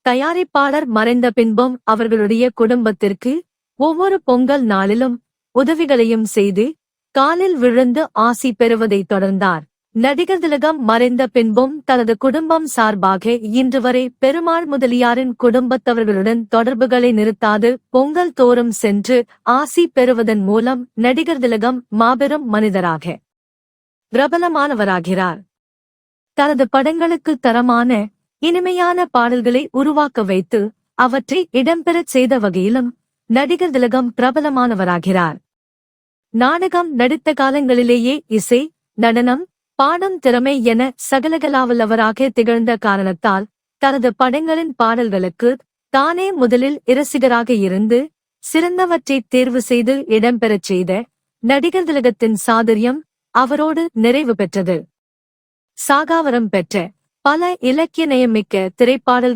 தயாரிப்பாளர் மறைந்த பின்பும் அவர்களுடைய குடும்பத்திற்கு ஒவ்வொரு பொங்கல் நாளிலும் உதவிகளையும் செய்து காலில் விழுந்து ஆசி பெறுவதைத் தொடர்ந்தார். நடிகர் திலகம் மறைந்த பின்பும் தனது குடும்பம் சார்பாக இன்று வரை பெருமாள் முதலியாரின் குடும்பத்தவர்களுடன் தொடர்புகளை நிறுத்தாது பொங்கல் தோறும் சென்று ஆசி பெறுவதன் மூலம் நடிகர் திலகம் மாபெரும் மனிதராக பிரபலமானவராகிறார். தனது படங்களுக்கு தரமான இனிமையான பாடல்களை உருவாக்க வைத்து அவற்றை இடம்பெறச் செய்த வகையிலும் நடிகர் திலகம் பிரபலமானவராகிறார். நாடகம் நடித்த காலங்களிலேயே இசை, நடனம், பாடும் திறமை என சகலகலாவல்லவராக திகழ்ந்த காரணத்தால் தனது படங்களின் பாடல்களுக்கு தானே முதலில் இரசிகராக இருந்து சிறந்தவற்றை தேர்வு செய்து இடம்பெறச் செய்த நடிகர் திலகத்தின் சாதுர்யம் அவரோடு நிறைவு பெற்றது. சாகாவரம் பெற்ற பல இலக்கிய நயமிக்க திரைப்பாடல்